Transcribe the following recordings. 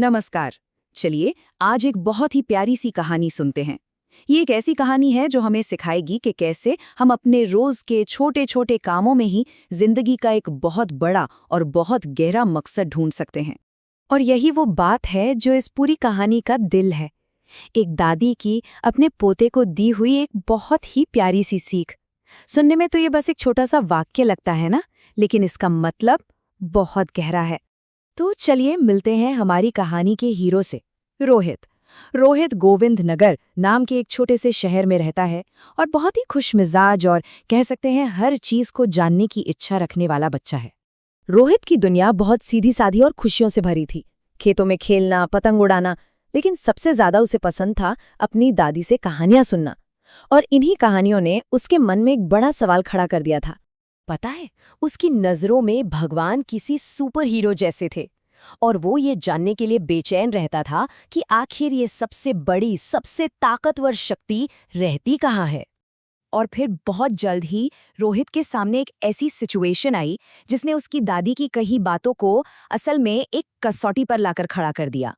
नमस्कार। चलिए आज एक बहुत ही प्यारी सी कहानी सुनते हैं। ये एक ऐसी कहानी है जो हमें सिखाएगी कि कैसे हम अपने रोज के छोटे छोटे कामों में ही जिंदगी का एक बहुत बड़ा और बहुत गहरा मकसद ढूंढ सकते हैं। और यही वो बात है जो इस पूरी कहानी का दिल है। एक दादी की अपने पोते को दी हुई एक बहुत ही प्यारी सी सीख। सुनने में तो ये बस एक छोटा सा वाक्य लगता है ना, लेकिन इसका मतलब बहुत गहरा है। तो चलिए मिलते हैं हमारी कहानी के हीरो से, रोहित। रोहित गोविंद नगर नाम के एक छोटे से शहर में रहता है और बहुत ही खुशमिजाज और कह सकते हैं हर चीज को जानने की इच्छा रखने वाला बच्चा है। रोहित की दुनिया बहुत सीधी सादी और खुशियों से भरी थी। खेतों में खेलना, पतंग उड़ाना, लेकिन सबसे ज्यादा उसे पसंद था अपनी दादी से कहानियां सुनना। और इन्हीं कहानियों ने उसके मन में एक बड़ा सवाल खड़ा कर दिया था। पता है, उसकी नजरों में भगवान किसी सुपर हीरो जैसे थे और वो ये जानने के लिए बेचैन रहता था कि आखिर ये सबसे बड़ी, सबसे ताकतवर शक्ति रहती कहाँ है। और फिर बहुत जल्द ही रोहित के सामने एक ऐसी सिचुएशन आई जिसने उसकी दादी की कही बातों को असल में एक कसौटी पर लाकर खड़ा कर दिया।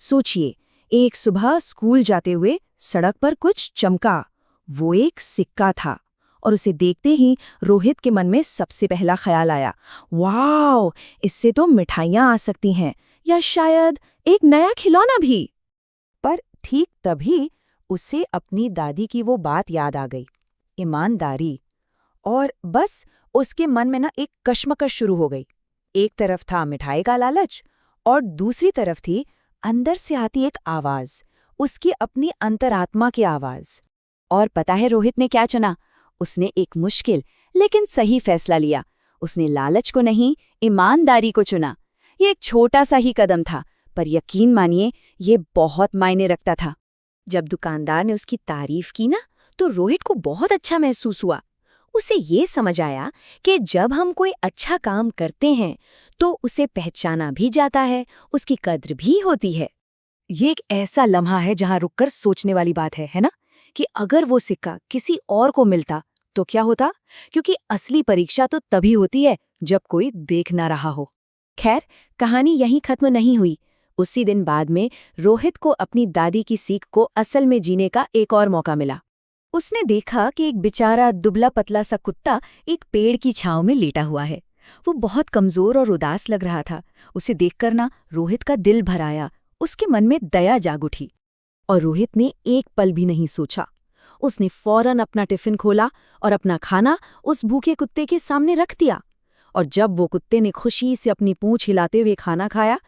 सोचिए, एक सुबह स्कूल जाते हुए सड़क पर कुछ चमका। वो एक सिक्का था और उसे देखते ही रोहित के मन में सबसे पहला ख्याल आया, वाओ, इससे तो मिठाइयाँ आ सकती हैं या शायद एक नया खिलौना भी। पर ठीक तभी उसे अपनी दादी की वो बात याद आ गई, ईमानदारी। और बस उसके मन में एक कश्मकश शुरू हो गई। एक तरफ था मिठाई का लालच और दूसरी तरफ थी अंदर से आती एक आवाज, उसकी अपनी अंतरात्मा की आवाज। और पता है रोहित ने क्या चुना? उसने एक मुश्किल लेकिन सही फैसला लिया। उसने लालच को नहीं, ईमानदारी को चुना। ये एक छोटा सा ही कदम था, पर यकीन मानिए ये बहुत मायने रखता था। जब दुकानदार ने उसकी तारीफ की ना, तो रोहित को बहुत अच्छा महसूस हुआ। उसे ये समझ आया कि जब हम कोई अच्छा काम करते हैं तो उसे पहचाना भी जाता है, उसकी कद्र भी होती है। ये एक ऐसा लम्हा है जहां रुककर सोचने वाली बात है ना? कि अगर वो सिक्का किसी और को मिलता तो क्या होता? क्योंकि असली परीक्षा तो तभी होती है जब कोई देख ना रहा हो। खैर, कहानी यहीं खत्म नहीं हुई। उसी दिन बाद में रोहित को अपनी दादी की सीख को असल में जीने का एक और मौका मिला। उसने देखा कि एक बेचारा दुबला पतला सा कुत्ता एक पेड़ की छांव में लेटा हुआ है। वो बहुत कमजोर और उदास लग रहा था। उसे देखकर ना रोहित का दिल भर आया, उसके मन में दया जाग उठी। और रोहित ने एक पल भी नहीं सोचा। उसने फौरन अपना टिफिन खोला और अपना खाना उस भूखे कुत्ते के सामने रख दिया। और जब वो कुत्ते ने खुशी से अपनी पूंछ हिलाते हुए खाना खाया,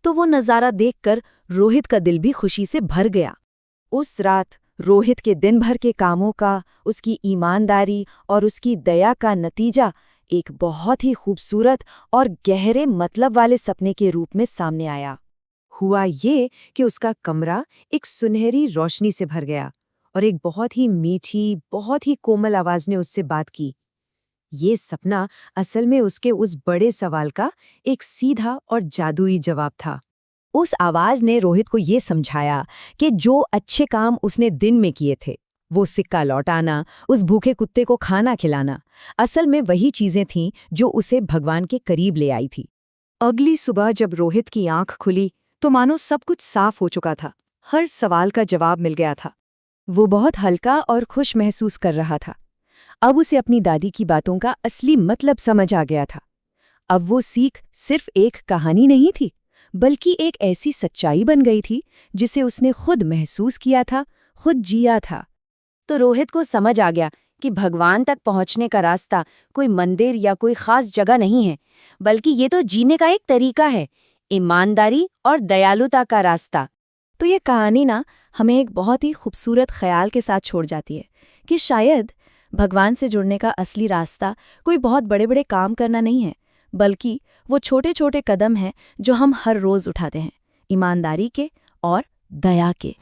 तो वो नज़ारा देखकर रोहित का दिल भी खुशी से भर गया। उस रात रोहित के दिन भर के कामों का, उसकी ईमानदारी और उसकी दया का नतीजा एक बहुत ही खूबसूरत और गहरे मतलब वाले सपने के रूप में सामने आया। हुआ ये कि उसका कमरा एक सुनहरी रोशनी से भर गया और एक बहुत ही मीठी, बहुत ही कोमल आवाज ने उससे बात की। ये सपना असल में उसके उस बड़े सवाल का एक सीधा और जादुई जवाब था। उस आवाज ने रोहित को ये समझाया कि जो अच्छे काम उसने दिन में किए थे, वो सिक्का लौटाना, उस भूखे कुत्ते को खाना खिलाना, असल में वही चीजें थीं जो उसे भगवान के करीब ले आई थी। अगली सुबह जब रोहित की आंख खुली तो मानो सब कुछ साफ हो चुका था। हर सवाल का जवाब मिल गया था। वो बहुत हल्का और खुश महसूस कर रहा था। अब उसे अपनी दादी की बातों का असली मतलब समझ आ गया था। अब वो सीख सिर्फ एक कहानी नहीं थी, बल्कि एक ऐसी सच्चाई बन गई थी जिसे उसने खुद महसूस किया था, खुद जिया था। तो रोहित को समझ आ गया कि भगवान तक पहुंचने का रास्ता कोई मंदिर या कोई खास जगह नहीं है, बल्कि ये तो जीने का एक तरीका है, ईमानदारी और दयालुता का रास्ता। तो ये कहानी ना हमें एक बहुत ही खूबसूरत ख्याल के साथ छोड़ जाती है कि शायद भगवान से जुड़ने का असली रास्ता कोई बहुत बड़े बड़े काम करना नहीं है, बल्कि वो छोटे छोटे कदम हैं जो हम हर रोज उठाते हैं, ईमानदारी के और दया के।